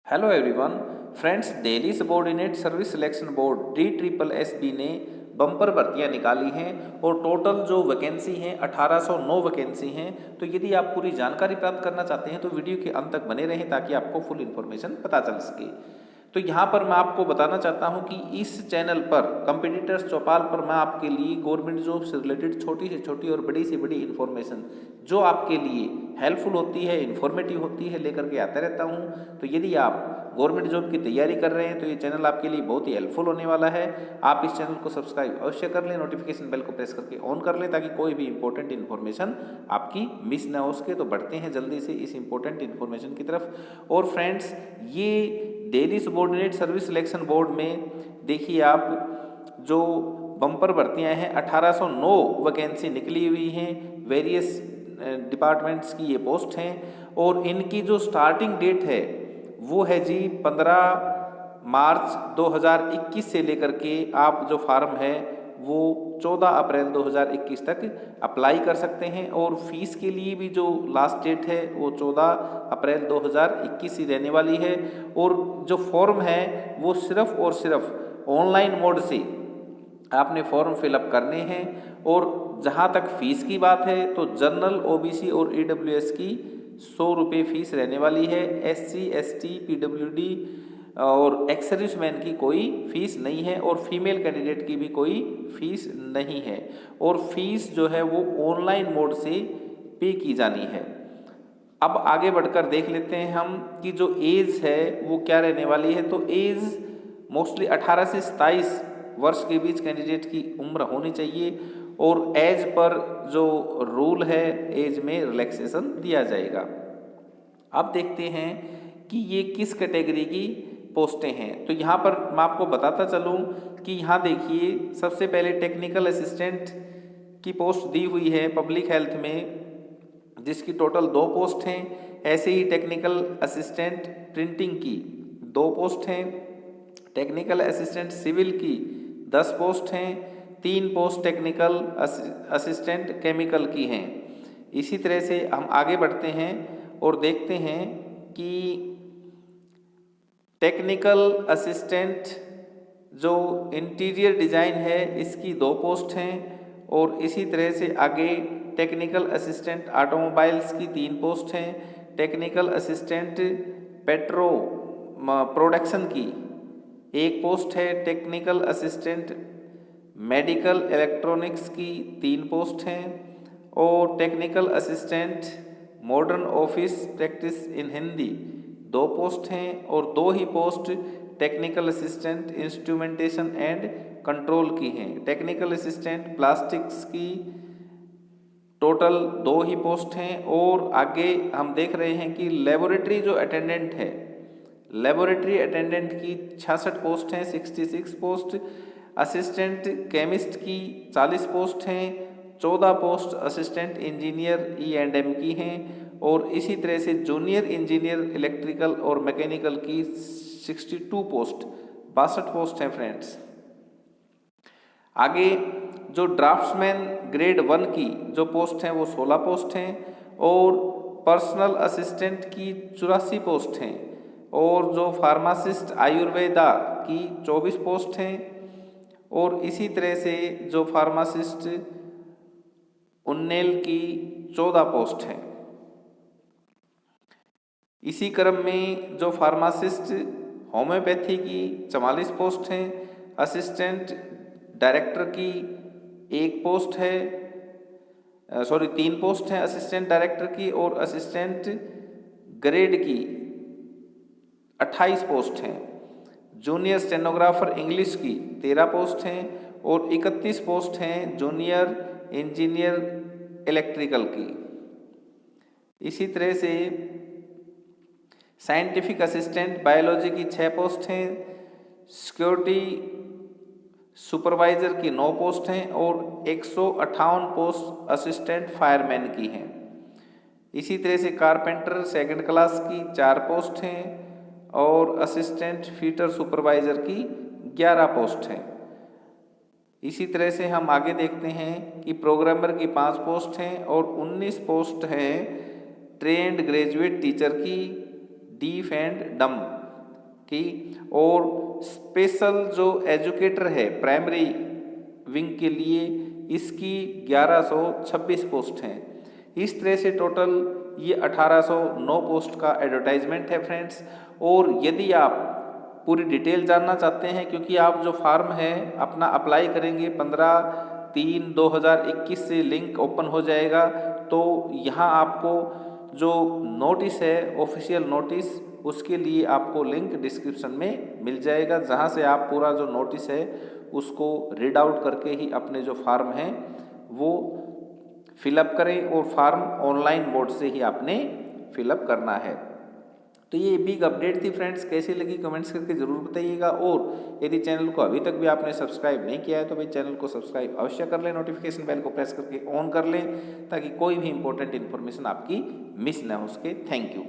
Hello everyone friends, Delhi subordinate service selection board DSSB ने bumper भर्तियां निकाली हैं और टोटल जो वैकेंसी हैं 1809 वैकेंसी हैं। तो यदि आप पूरी जानकारी प्राप्त करना चाहते हैं तो वीडियो के अंत तक बने रहें ताकि आपको फुल इन्फॉर्मेशन पता चल सके। तो यहाँ पर मैं आपको बताना चाहता हूँ कि इस चैनल पर कॉम्पिटिटर्स चौपाल पर मैं आपके लिए गवर्नमेंट जॉब से रिलेटेड छोटी से छोटी और बड़ी से बड़ी इन्फॉर्मेशन जो आपके लिए हेल्पफुल होती है, इन्फॉर्मेटिव होती है, लेकर के आता रहता हूँ। तो यदि आप गवर्नमेंट जॉब की तैयारी कर रहे हैं तो ये चैनल आपके लिए बहुत ही हेल्पफुल होने वाला है। आप इस चैनल को सब्सक्राइब अवश्य कर लें, नोटिफिकेशन बेल को प्रेस करके ऑन कर लें ताकि कोई भी इंपॉर्टेंट इन्फॉर्मेशन आपकी मिस ना हो सके। तो बढ़ते हैं जल्दी से इस इंपॉर्टेंट इन्फॉर्मेशन की तरफ। और फ्रेंड्स, ये Delhi subordinate service selection board में देखिए आप जो बम्पर भर्तियां हैं 1809 वैकेंसी निकली हुई हैं। वेरियस डिपार्टमेंट्स की ये पोस्ट हैं और इनकी जो स्टार्टिंग डेट है वो है जी 15 मार्च 2021 से लेकर के आप जो फार्म है वो 14 अप्रैल 2021 तक अप्लाई कर सकते हैं। और फीस के लिए भी जो लास्ट डेट है वो 14 अप्रैल 2021 ही रहने वाली है। और जो फॉर्म है वो सिर्फ और सिर्फ ऑनलाइन मोड से आपने फॉर्म फिलअप करने हैं। और जहाँ तक फीस की बात है तो जनरल, OBC और EWS की 100 रुपये फीस रहने वाली है। SC ST PWD और एक्स सर्विसमैन की कोई फीस नहीं है और फीमेल कैंडिडेट की भी कोई फीस नहीं है। और फीस जो है वो ऑनलाइन मोड से पे की जानी है। अब आगे बढ़कर देख लेते हैं हम कि जो एज है वो क्या रहने वाली है। तो एज मोस्टली 18 से 27 वर्ष के बीच कैंडिडेट की उम्र होनी चाहिए और एज पर जो रूल है एज में रिलैक्सेशन दिया जाएगा। अब देखते हैं कि ये किस कैटेगरी की पोस्टें हैं। तो यहाँ पर मैं आपको बताता चलूँ कि यहाँ देखिए सबसे पहले टेक्निकल असिस्टेंट की पोस्ट दी हुई है पब्लिक हेल्थ में, जिसकी टोटल 2 पोस्ट हैं। ऐसे ही टेक्निकल असिस्टेंट प्रिंटिंग की 2 पोस्ट हैं। टेक्निकल असिस्टेंट सिविल की 10 पोस्ट हैं। 3 पोस्ट टेक्निकल असिस्टेंट केमिकल की हैं। इसी तरह से हम आगे बढ़ते हैं और देखते हैं कि टेक्निकल असिस्टेंट जो इंटीरियर डिज़ाइन है इसकी 2 पोस्ट हैं। और इसी तरह से आगे टेक्निकल असिस्टेंट ऑटोमोबाइल्स की 3 पोस्ट हैं। टेक्निकल असिस्टेंट पेट्रो प्रोडक्शन की 1 पोस्ट है। टेक्निकल असिस्टेंट मेडिकल इलेक्ट्रॉनिक्स की 3 पोस्ट हैं। और technical assistant modern office practice in Hindi 2 post हैं। और 2 ही post technical assistant instrumentation and control की हैं। टेक्निकल असिस्टेंट प्लास्टिक्स की टोटल 2 ही पोस्ट हैं। और आगे हम देख रहे हैं कि लेबोरेटरी जो अटेंडेंट है, लेबोरेटरी अटेंडेंट की 66 पोस्ट हैं, 66 पोस्ट। असिस्टेंट केमिस्ट की 40 पोस्ट हैं। 14 पोस्ट असिस्टेंट इंजीनियर E&M की हैं। और इसी तरह से जूनियर इंजीनियर इलेक्ट्रिकल और मैकेनिकल की 62 पोस्ट, 62 पोस्ट हैं फ्रेंड्स। आगे जो ड्राफ्ट्समैन ग्रेड 1 की जो पोस्ट हैं वो 16 पोस्ट हैं। और पर्सनल असिस्टेंट की 84 पोस्ट हैं। और जो फार्मासिस्ट आयुर्वेदा की 24 पोस्ट हैं। और इसी तरह से जो फार्मासिस्ट उन्नेल की 14 पोस्ट हैं। इसी क्रम में जो फार्मासिस्ट होम्योपैथी की 44 पोस्ट हैं। असिस्टेंट डायरेक्टर की 1 पोस्ट है, 3 पोस्ट हैं असिस्टेंट डायरेक्टर की। और असिस्टेंट ग्रेड की 28 पोस्ट हैं। जूनियर स्टेनोग्राफर इंग्लिश की 13 पोस्ट हैं। और 31 पोस्ट हैं जूनियर इंजीनियर इलेक्ट्रिकल की। इसी तरह से साइंटिफिक असिस्टेंट बायोलॉजी की 6 पोस्ट हैं। सिक्योरिटी सुपरवाइजर की 9 पोस्ट हैं। और 158 पोस्ट असिस्टेंट फायरमैन की हैं। इसी तरह से कारपेंटर सेकंड क्लास की 4 पोस्ट हैं। और असिस्टेंट फीटर सुपरवाइजर की 11 पोस्ट हैं। इसी तरह से हम आगे देखते हैं कि प्रोग्रामर की 5 पोस्ट हैं। और 19 पोस्ट हैं ट्रेंड ग्रेजुएट टीचर की डीफ एंड डम की। और स्पेशल जो एजुकेटर है प्राइमरी विंग के लिए इसकी 1126 पोस्ट हैं। इस तरह से टोटल ये 1809 पोस्ट का एडवर्टाइजमेंट है फ्रेंड्स। और यदि आप पूरी डिटेल जानना चाहते हैं, क्योंकि आप जो फॉर्म है अपना अप्लाई करेंगे 15/3/2021 से लिंक ओपन हो जाएगा, तो यहाँ आपको जो नोटिस है ऑफिशियल नोटिस उसके लिए आपको लिंक डिस्क्रिप्शन में मिल जाएगा, जहाँ से आप पूरा जो नोटिस है उसको रीड आउट करके ही अपने जो फॉर्म हैं वो फिलअप करें। और फॉर्म ऑनलाइन मोड से ही आपने फिलअप करना है। तो ये बिग अपडेट थी फ्रेंड्स, कैसी लगी कमेंट्स करके ज़रूर बताइएगा। और यदि चैनल को अभी तक भी आपने सब्सक्राइब नहीं किया है तो भाई चैनल को सब्सक्राइब अवश्य कर लें, नोटिफिकेशन बेल को प्रेस करके ऑन कर लें ताकि कोई भी इंपॉर्टेंट इन्फॉर्मेशन आपकी मिस ना हो सके। Thank you.